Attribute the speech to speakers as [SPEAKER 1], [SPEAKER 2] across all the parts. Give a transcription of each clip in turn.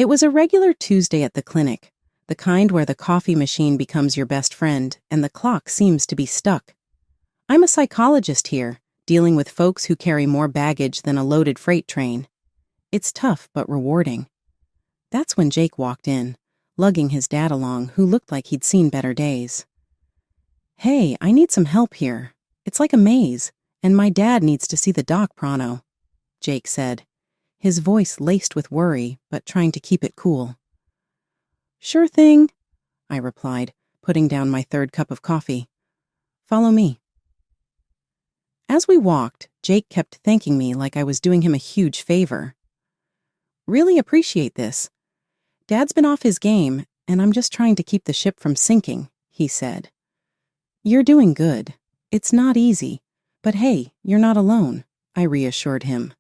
[SPEAKER 1] It was a regular Tuesday at the clinic, the kind where the coffee machine becomes your best friend and the clock seems to be stuck. I'm a psychologist here, dealing with folks who carry more baggage than a loaded freight train. It's tough but rewarding. That's when Jake walked in, lugging his dad along, who looked like he'd seen better days. "Hey, I need some help here. It's like a maze, and my dad needs to see the doc pronto," Jake said, his voice laced with worry, but trying to keep it cool. "Sure thing," I replied, putting down my third cup of coffee. "Follow me." As we walked, Jake kept thanking me like I was doing him a huge favor. "Really appreciate this. Dad's been off his game, and I'm just trying to keep the ship from sinking," he said. "You're doing good. It's not easy, but hey, you're not alone," I reassured him.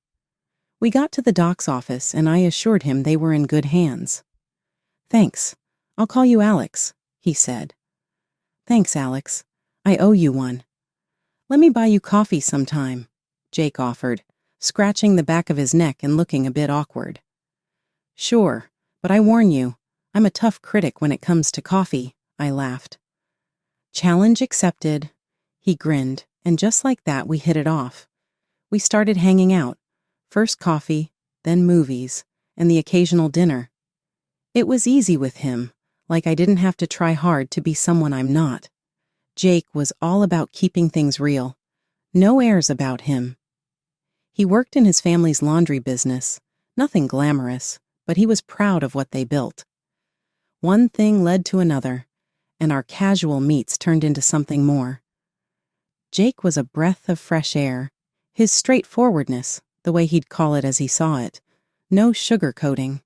[SPEAKER 1] We got to the doc's office, and I assured him they were in good hands. "Thanks. I'll call you Alex," he said. "Thanks, Alex. I owe you one." "Let me buy you coffee sometime," Jake offered, scratching the back of his neck and looking a bit awkward. "Sure, but I warn you, I'm a tough critic when it comes to coffee," I laughed. "Challenge accepted," he grinned, and just like that we hit it off. We started hanging out, first coffee, then movies, and the occasional dinner. It was easy with him, like I didn't have to try hard to be someone I'm not. Jake was all about keeping things real. No airs about him. He worked in his family's laundry business, nothing glamorous, but he was proud of what they built. One thing led to another, and our casual meets turned into something more. Jake was a breath of fresh air. His straightforwardness, the way he'd call it as he saw it, no sugarcoating.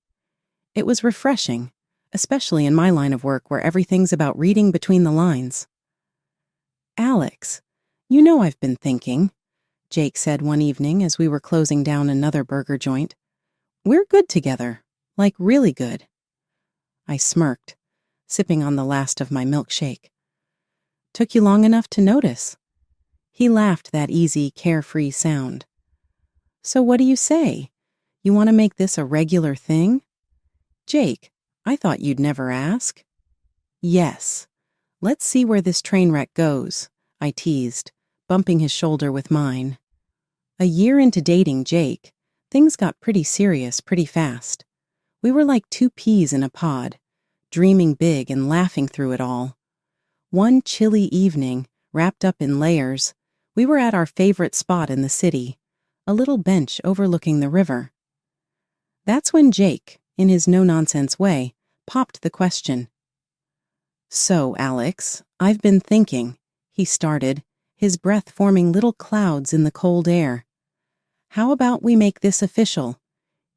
[SPEAKER 1] It was refreshing, especially in my line of work where everything's about reading between the lines. "Alex, you know I've been thinking," Jake said one evening as we were closing down another burger joint. "We're good together, like really good." I smirked, sipping on the last of my milkshake. "Took you long enough to notice." He laughed that easy, carefree sound. "So what do you say? You want to make this a regular thing?" "Jake, I thought you'd never ask." "Yes. Let's see where this train wreck goes," I teased, bumping his shoulder with mine. A year into dating Jake, things got pretty serious pretty fast. We were like two peas in a pod, dreaming big and laughing through it all. One chilly evening, wrapped up in layers, we were at our favorite spot in the city, a little bench overlooking the river. That's when Jake, in his no-nonsense way, popped the question. "So, Alex, I've been thinking," he started, his breath forming little clouds in the cold air. "How about we make this official?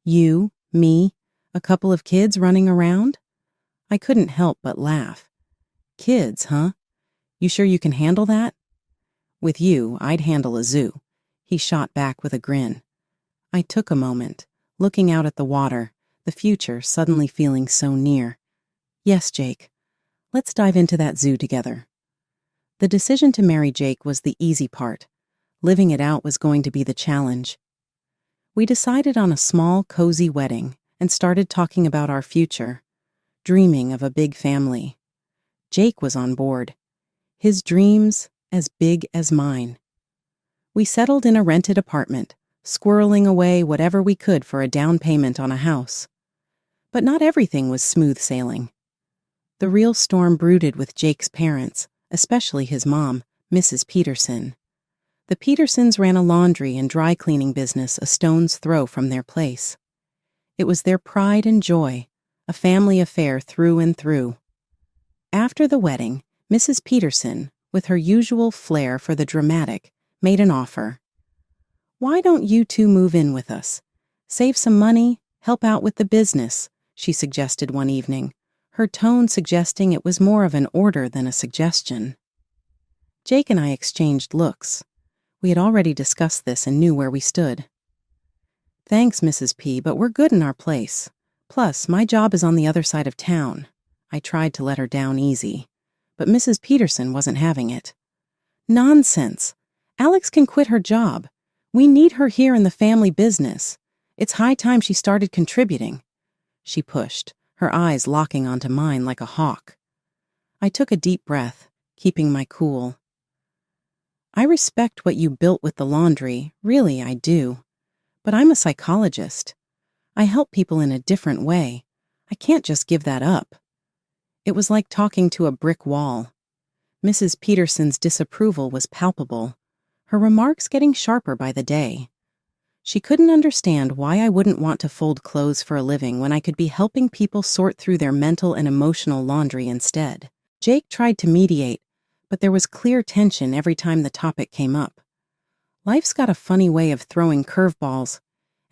[SPEAKER 1] You, me, a couple of kids running around?" I couldn't help but laugh. "Kids, huh? You sure you can handle that?" "With you, I'd handle a zoo," he shot back with a grin. I took a moment, looking out at the water, the future suddenly feeling so near. "Yes, Jake. Let's dive into that zoo together." The decision to marry Jake was the easy part. Living it out was going to be the challenge. We decided on a small, cozy wedding and started talking about our future, dreaming of a big family. Jake was on board. His dreams as big as mine. We settled in a rented apartment, squirreling away whatever we could for a down payment on a house. But not everything was smooth sailing. The real storm brooded with Jake's parents, especially his mom, Mrs. Peterson. The Petersons ran a laundry and dry cleaning business a stone's throw from their place. It was their pride and joy, a family affair through and through. After the wedding, Mrs. Peterson, with her usual flair for the dramatic, made an offer. "Why don't you two move in with us? Save some money, help out with the business," she suggested one evening, her tone suggesting it was more of an order than a suggestion. Jake and I exchanged looks. We had already discussed this and knew where we stood. "Thanks, Mrs. P, but we're good in our place. Plus, my job is on the other side of town." I tried to let her down easy, but Mrs. Peterson wasn't having it. "Nonsense. Alex can quit her job. We need her here in the family business. It's high time she started contributing." she pushed, her eyes locking onto mine like a hawk. I took a deep breath, keeping my cool. I respect what you built with the laundry, really I do. But I'm a psychologist. I help people in a different way. I can't just give that up. It was like talking to a brick wall. Mrs. Peterson's disapproval was palpable, her remarks getting sharper by the day. She couldn't understand why I wouldn't want to fold clothes for a living when I could be helping people sort through their mental and emotional laundry instead. Jake tried to mediate, but there was clear tension every time the topic came up. Life's got a funny way of throwing curveballs,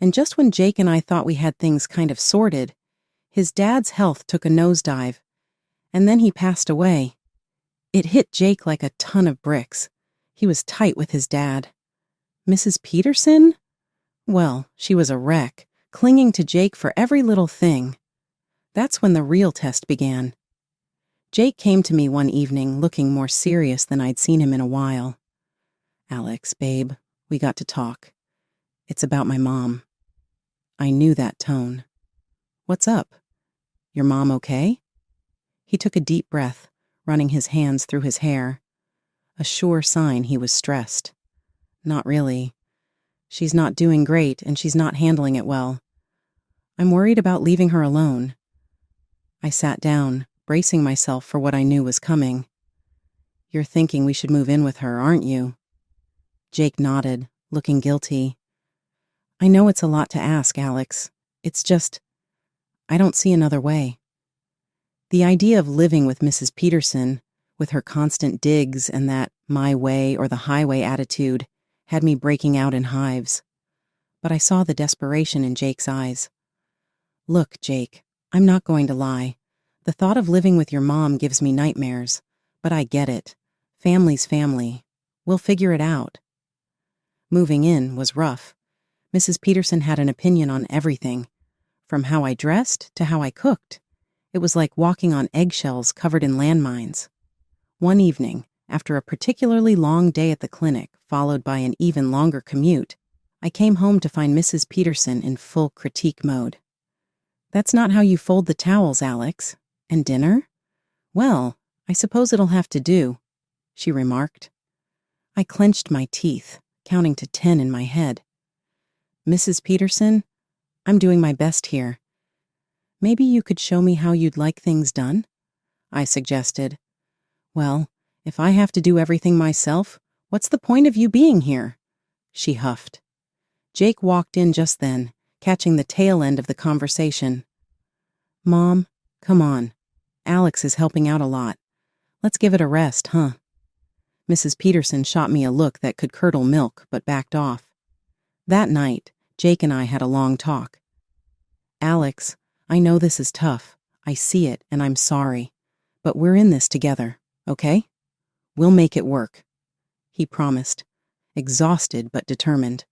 [SPEAKER 1] and just when Jake and I thought we had things kind of sorted, his dad's health took a nosedive, and then he passed away. It hit Jake like a ton of bricks. He was tight with his dad. Mrs. Peterson? Well, she was a wreck, clinging to Jake for every little thing. That's when the real test began. Jake came to me one evening looking more serious than I'd seen him in a while. "Alex, babe, we got to talk. It's about my mom." I knew that tone. "What's up? Your mom okay?" He took a deep breath, running his hands through his hair. A sure sign he was stressed. "Not really. She's not doing great and she's not handling it well. I'm worried about leaving her alone." I sat down, bracing myself for what I knew was coming. "You're thinking we should move in with her, aren't you?" Jake nodded, looking guilty. "I know it's a lot to ask, Alex. It's just, I don't see another way." The idea of living with Mrs. Peterson, with her constant digs and that my way or the highway attitude, had me breaking out in hives. But I saw the desperation in Jake's eyes. "Look, Jake, I'm not going to lie. The thought of living with your mom gives me nightmares, but I get it. Family's family. We'll figure it out." Moving in was rough. Mrs. Peterson had an opinion on everything, from how I dressed to how I cooked. It was like walking on eggshells covered in landmines. One evening, after a particularly long day at the clinic, followed by an even longer commute, I came home to find Mrs. Peterson in full critique mode. "That's not how you fold the towels, Alex. And dinner? Well, I suppose it'll have to do," she remarked. I clenched my teeth, counting to 10 in my head. "Mrs. Peterson, I'm doing my best here. Maybe you could show me how you'd like things done?" I suggested. "Well, if I have to do everything myself, what's the point of you being here?" she huffed. Jake walked in just then, catching the tail end of the conversation. "Mom, come on. Alex is helping out a lot. Let's give it a rest, huh?" Mrs. Peterson shot me a look that could curdle milk, but backed off. That night, Jake and I had a long talk. "Alex, I know this is tough. I see it, and I'm sorry. But we're in this together, okay? We'll make it work," he promised, exhausted but determined.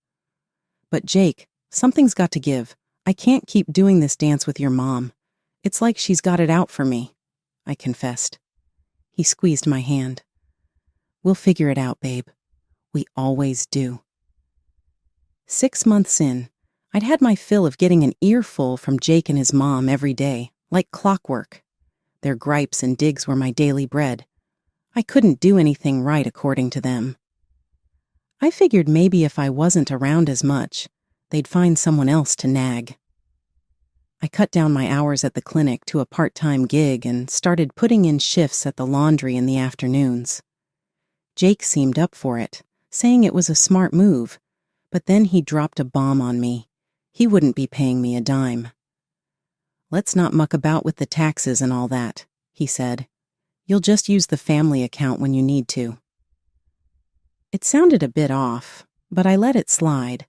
[SPEAKER 1] "But Jake, something's got to give. I can't keep doing this dance with your mom. It's like she's got it out for me," I confessed. He squeezed my hand. "We'll figure it out, babe. We always do." 6 months in, I'd had my fill of getting an earful from Jake and his mom every day, like clockwork. Their gripes and digs were my daily bread. I couldn't do anything right according to them. I figured maybe if I wasn't around as much, they'd find someone else to nag. I cut down my hours at the clinic to a part-time gig and started putting in shifts at the laundry in the afternoons. Jake seemed up for it, saying it was a smart move, but then he dropped a bomb on me. He wouldn't be paying me a dime. "Let's not muck about with the taxes and all that," he said. "You'll just use the family account when you need to." It sounded a bit off, but I let it slide.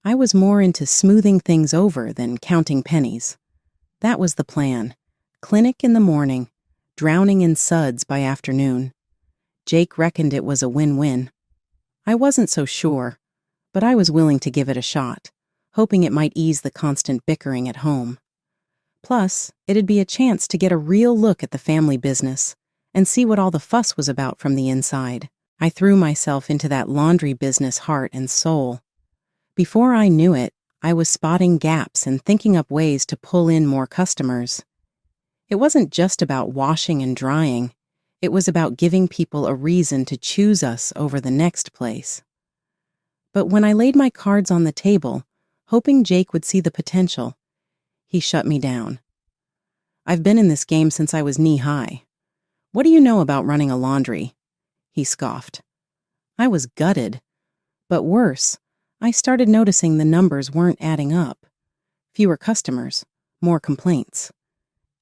[SPEAKER 1] I was more into smoothing things over than counting pennies. That was the plan. Clinic in the morning, drowning in suds by afternoon. Jake reckoned it was a win-win. I wasn't so sure, but I was willing to give it a shot, hoping it might ease the constant bickering at home. Plus, it'd be a chance to get a real look at the family business and see what all the fuss was about from the inside. I threw myself into that laundry business heart and soul. Before I knew it, I was spotting gaps and thinking up ways to pull in more customers. It wasn't just about washing and drying. It was about giving people a reason to choose us over the next place. But when I laid my cards on the table, hoping Jake would see the potential, he shut me down. I've been in this game since I was knee-high. What do you know about running a laundry? He scoffed. I was gutted. But worse, I started noticing the numbers weren't adding up. Fewer customers, more complaints.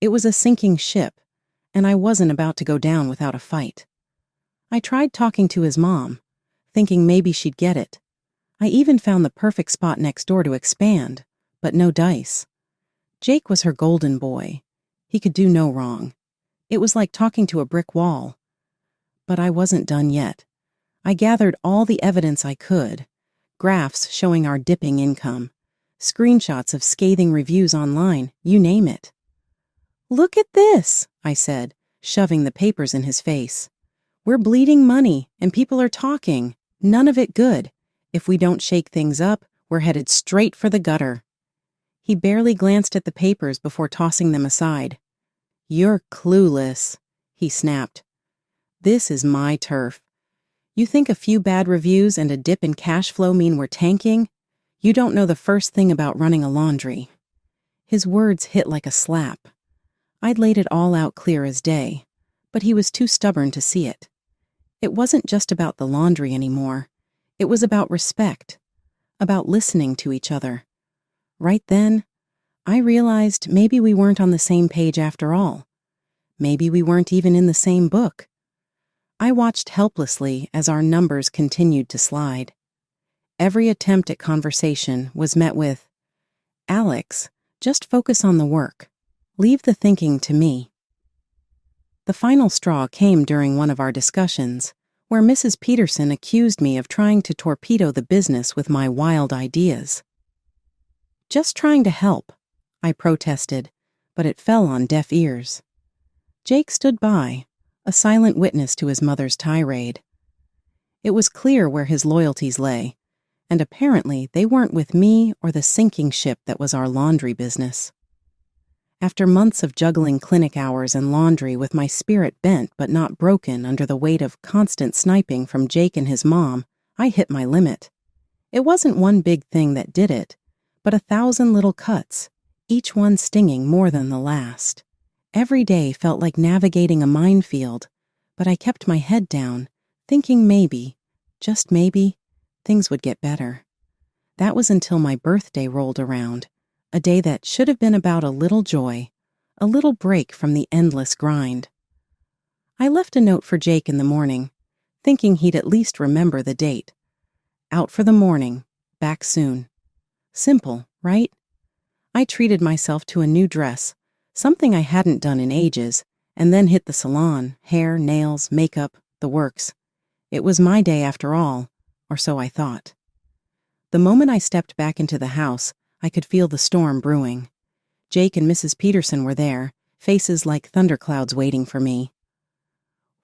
[SPEAKER 1] It was a sinking ship, and I wasn't about to go down without a fight. I tried talking to his mom, thinking maybe she'd get it. I even found the perfect spot next door to expand, but no dice. Jake was her golden boy. He could do no wrong. It was like talking to a brick wall. But I wasn't done yet. I gathered all the evidence I could. Graphs showing our dipping income. Screenshots of scathing reviews online, you name it. Look at this, I said, shoving the papers in his face. We're bleeding money, and people are talking. None of it good. If we don't shake things up, we're headed straight for the gutter. He barely glanced at the papers before tossing them aside. You're clueless, he snapped. This is my turf. You think a few bad reviews and a dip in cash flow mean we're tanking? You don't know the first thing about running a laundry. His words hit like a slap. I'd laid it all out clear as day, but he was too stubborn to see it. It wasn't just about the laundry anymore. It was about respect, about listening to each other. Right then, I realized maybe we weren't on the same page after all. Maybe we weren't even in the same book. I watched helplessly as our numbers continued to slide. Every attempt at conversation was met with, "Alex, just focus on the work. Leave the thinking to me." The final straw came during one of our discussions, where Mrs. Peterson accused me of trying to torpedo the business with my wild ideas. Just trying to help, I protested, but it fell on deaf ears. Jake stood by, a silent witness to his mother's tirade. It was clear where his loyalties lay, and apparently they weren't with me or the sinking ship that was our laundry business. After months of juggling clinic hours and laundry with my spirit bent but not broken under the weight of constant sniping from Jake and his mom, I hit my limit. It wasn't one big thing that did it, but 1,000 little cuts, each one stinging more than the last. Every day felt like navigating a minefield, but I kept my head down, thinking maybe, just maybe, things would get better. That was until my birthday rolled around, a day that should have been about a little joy, a little break from the endless grind. I left a note for Jake in the morning, thinking he'd at least remember the date. Out for the morning, back soon. Simple, right? I treated myself to a new dress, something I hadn't done in ages, and then hit the salon, hair, nails, makeup, the works. It was my day after all, or so I thought. The moment I stepped back into the house, I could feel the storm brewing. Jake and Mrs. Peterson were there, faces like thunderclouds waiting for me.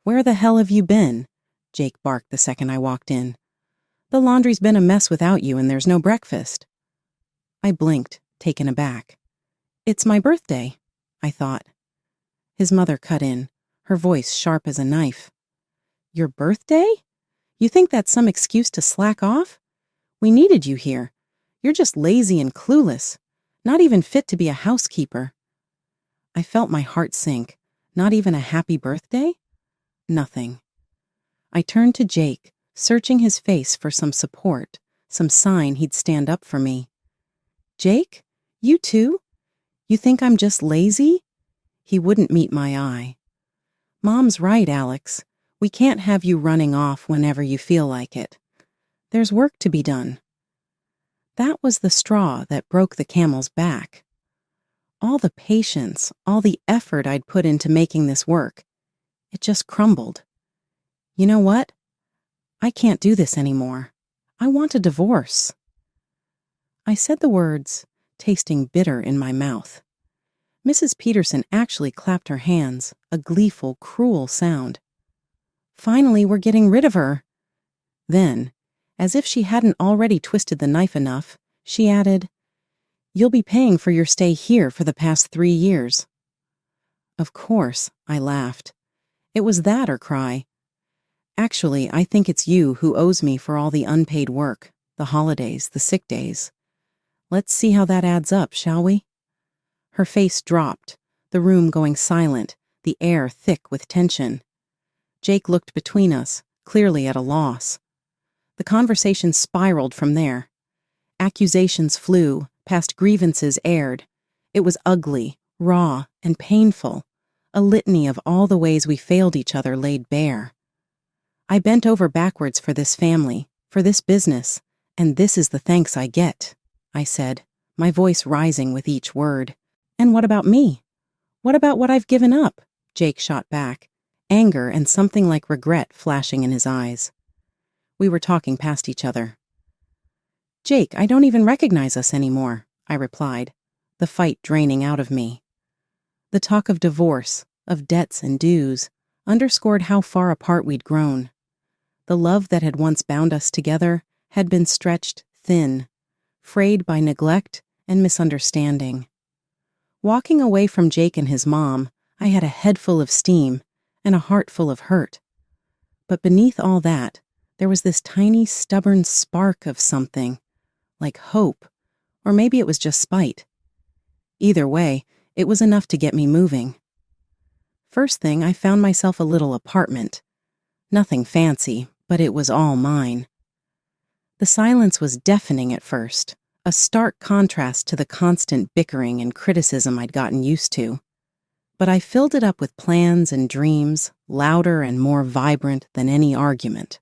[SPEAKER 1] "Where the hell have you been?" Jake barked the second I walked in. "The laundry's been a mess without you and there's no breakfast." I blinked, taken aback. "It's my birthday," I thought. His mother cut in, her voice sharp as a knife. "Your birthday? You think that's some excuse to slack off? We needed you here. You're just lazy and clueless, not even fit to be a housekeeper." I felt my heart sink. Not even a happy birthday? Nothing. I turned to Jake, searching his face for some support, some sign he'd stand up for me. "Jake? You too? You think I'm just lazy?" He wouldn't meet my eye. "Mom's right, Alex. We can't have you running off whenever you feel like it. There's work to be done." That was the straw that broke the camel's back. All the patience, all the effort I'd put into making this work, it just crumbled. You know what? I can't do this anymore. I want a divorce. I said the words, tasting bitter in my mouth. Mrs. Peterson actually clapped her hands, a gleeful, cruel sound. "Finally, we're getting rid of her." Then, as if she hadn't already twisted the knife enough, she added, You'll be paying for your stay here for the past 3 years. Of course, I laughed. It was that or cry. Actually, I think it's you who owes me for all the unpaid work, the holidays, the sick days. Let's see how that adds up, shall we? Her face dropped, the room going silent, the air thick with tension. Jake looked between us, clearly at a loss. The conversation spiraled from there. Accusations flew, past grievances aired. It was ugly, raw, and painful, a litany of all the ways we failed each other laid bare. I bent over backwards for this family, for this business, and this is the thanks I get, I said, my voice rising with each word. And what about me? What about what I've given up? Jake shot back, anger and something like regret flashing in his eyes. We were talking past each other. Jake, I don't even recognize us anymore, I replied, the fight draining out of me. The talk of divorce, of debts and dues, underscored how far apart we'd grown. The love that had once bound us together had been stretched thin, frayed by neglect and misunderstanding. Walking away from Jake and his mom, I had a head full of steam and a heart full of hurt. But beneath all that, there was this tiny, stubborn spark of something, like hope, or maybe it was just spite. Either way, it was enough to get me moving. First thing, I found myself a little apartment. Nothing fancy, but it was all mine. The silence was deafening at first, a stark contrast to the constant bickering and criticism I'd gotten used to. But I filled it up with plans and dreams, louder and more vibrant than any argument.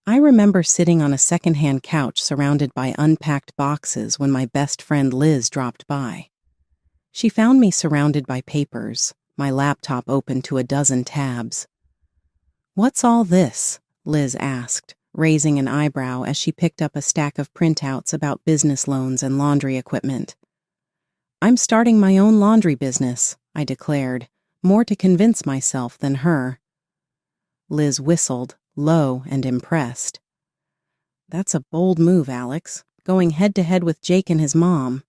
[SPEAKER 1] I remember sitting on a secondhand couch surrounded by unpacked boxes when my best friend Liz dropped by. She found me surrounded by papers, my laptop open to a dozen tabs. "What's all this?" Liz asked, raising an eyebrow as she picked up a stack of printouts about business loans and laundry equipment. "I'm starting my own laundry business," I declared, more to convince myself than her. Liz whistled, low and impressed. "That's a bold move, Alex, going head-to-head with Jake and his mom."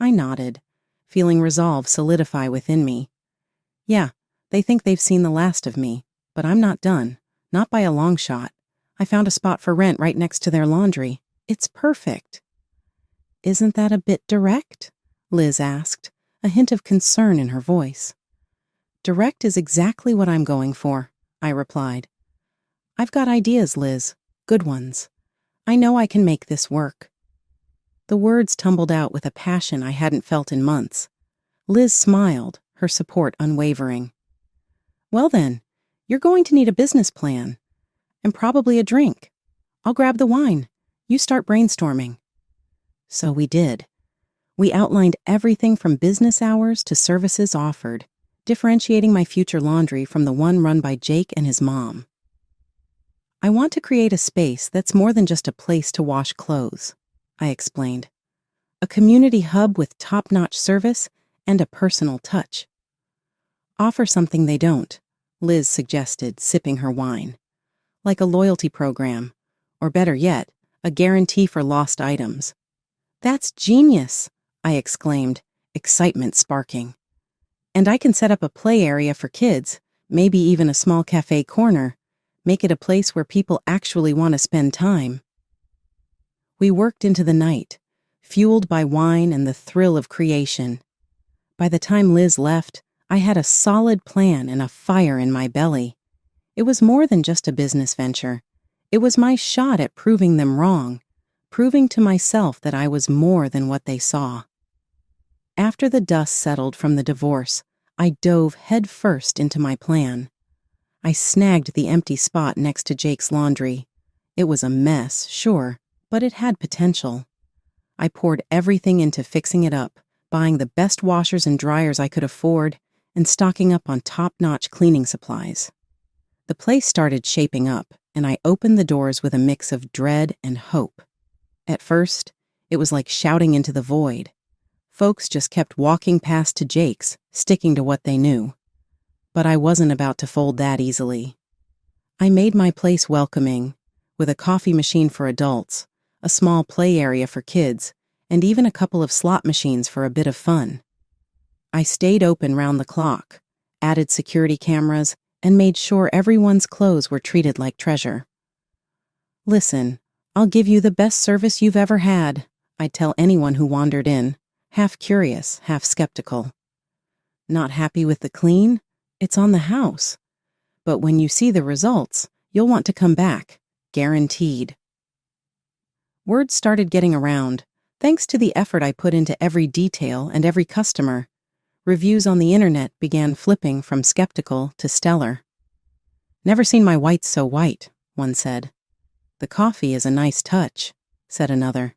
[SPEAKER 1] I nodded, feeling resolve solidify within me. Yeah, they think they've seen the last of me, but I'm not done, not by a long shot. I found a spot for rent right next to their laundry. It's perfect. "Isn't that a bit direct?" Liz asked, a hint of concern in her voice. "Direct is exactly what I'm going for," I replied. "I've got ideas, Liz, good ones. I know I can make this work." The words tumbled out with a passion I hadn't felt in months. Liz smiled, her support unwavering. "Well then, you're going to need a business plan. And probably a drink. I'll grab the wine. You start brainstorming." So we did. We outlined everything from business hours to services offered, differentiating my future laundry from the one run by Jake and his mom. "I want to create a space that's more than just a place to wash clothes," I explained. "A community hub with top-notch service and a personal touch." "Offer something they don't," Liz suggested, sipping her wine. "Like a loyalty program, or better yet, a guarantee for lost items." "That's genius," I exclaimed, excitement sparking. "And I can set up a play area for kids, maybe even a small cafe corner, make it a place where people actually want to spend time." We worked into the night, fueled by wine and the thrill of creation. By the time Liz left, I had a solid plan and a fire in my belly. It was more than just a business venture. It was my shot at proving them wrong, proving to myself that I was more than what they saw. After the dust settled from the divorce, I dove headfirst into my plan. I snagged the empty spot next to Jake's laundry. It was a mess, sure, but it had potential. I poured everything into fixing it up, buying the best washers and dryers I could afford, and stocking up on top-notch cleaning supplies. The place started shaping up, and I opened the doors with a mix of dread and hope. At first, it was like shouting into the void. Folks just kept walking past to Jake's, sticking to what they knew. But I wasn't about to fold that easily. I made my place welcoming, with a coffee machine for adults, a small play area for kids, and even a couple of slot machines for a bit of fun. I stayed open round the clock, added security cameras, and made sure everyone's clothes were treated like treasure. "Listen, I'll give you the best service you've ever had," I'd tell anyone who wandered in, half curious, half skeptical. "Not happy with the clean? It's on the house. But when you see the results, you'll want to come back, guaranteed." Word started getting around, thanks to the effort I put into every detail and every customer. Reviews on the internet began flipping from skeptical to stellar. "Never seen my whites so white," one said. "The coffee is a nice touch," said another.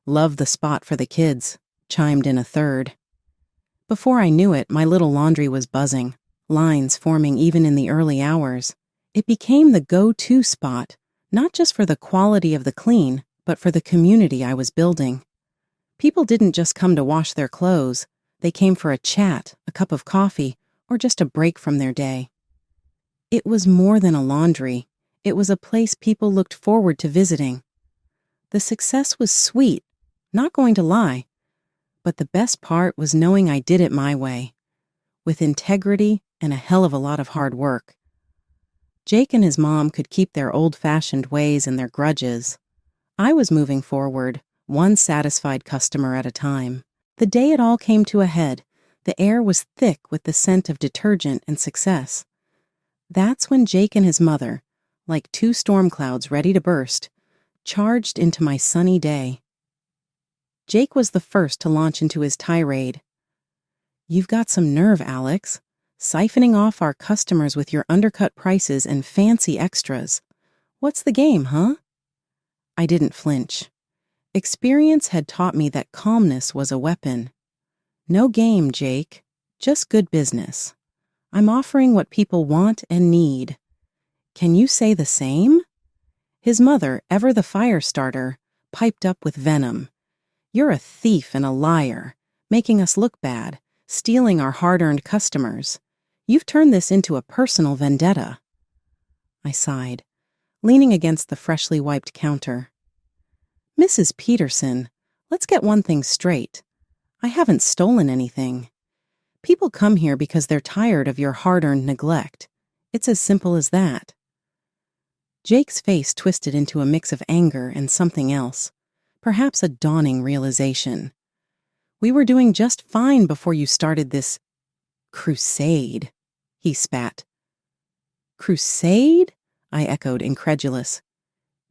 [SPEAKER 1] "Love the spot for the kids," chimed in a third. Before I knew it, my little laundry was buzzing, lines forming even in the early hours. It became the go-to spot, not just for the quality of the clean, but for the community I was building. People didn't just come to wash their clothes. They came for a chat, a cup of coffee, or just a break from their day. It was more than a laundry. It was a place people looked forward to visiting. The success was sweet, not going to lie, but the best part was knowing I did it my way, with integrity and a hell of a lot of hard work. Jake and his mom could keep their old-fashioned ways and their grudges. I was moving forward, one satisfied customer at a time. The day it all came to a head, the air was thick with the scent of detergent and success. That's when Jake and his mother, like two storm clouds ready to burst, charged into my sunny day. Jake was the first to launch into his tirade. "You've got some nerve, Alex, siphoning off our customers with your undercut prices and fancy extras. What's the game, huh?" I didn't flinch. Experience had taught me that calmness was a weapon. "No game, Jake. Just good business. I'm offering what people want and need. Can you say the same?" His mother, ever the fire starter, piped up with venom. "You're a thief and a liar, making us look bad, stealing our hard-earned customers. You've turned this into a personal vendetta." I sighed, leaning against the freshly wiped counter. "Mrs. Peterson, let's get one thing straight. I haven't stolen anything. People come here because they're tired of your hard-earned neglect. It's as simple as that." Jake's face twisted into a mix of anger and something else, perhaps a dawning realization. "We were doing just fine before you started this crusade," he spat. "Crusade?" I echoed, incredulous.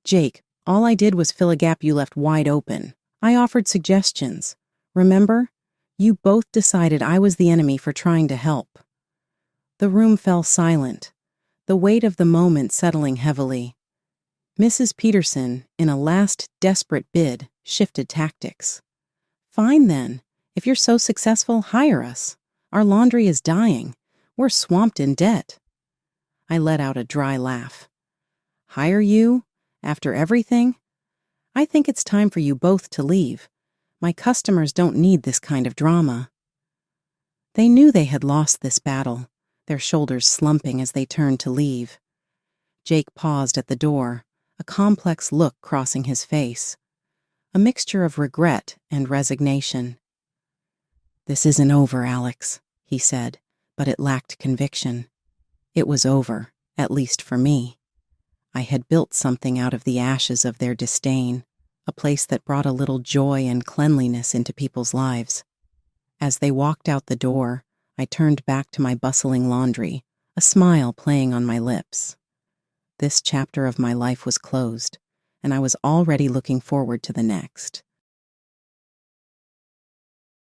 [SPEAKER 1] "Jake, all I did was fill a gap you left wide open. I offered suggestions. Remember? You both decided I was the enemy for trying to help." The room fell silent, the weight of the moment settling heavily. Mrs. Peterson, in a last desperate bid, shifted tactics. "Fine then. If you're so successful, hire us. Our laundry is dying. We're swamped in debt." I let out a dry laugh. "Hire you? After everything? I think it's time for you both to leave. My customers don't need this kind of drama." They knew they had lost this battle, their shoulders slumping as they turned to leave. Jake paused at the door, a complex look crossing his face, a mixture of regret and resignation. "This isn't over, Alex," he said, but it lacked conviction. It was over, at least for me. I had built something out of the ashes of their disdain, a place that brought a little joy and cleanliness into people's lives. As they walked out the door, I turned back to my bustling laundry, a smile playing on my lips. This chapter of my life was closed, and I was already looking forward to the next.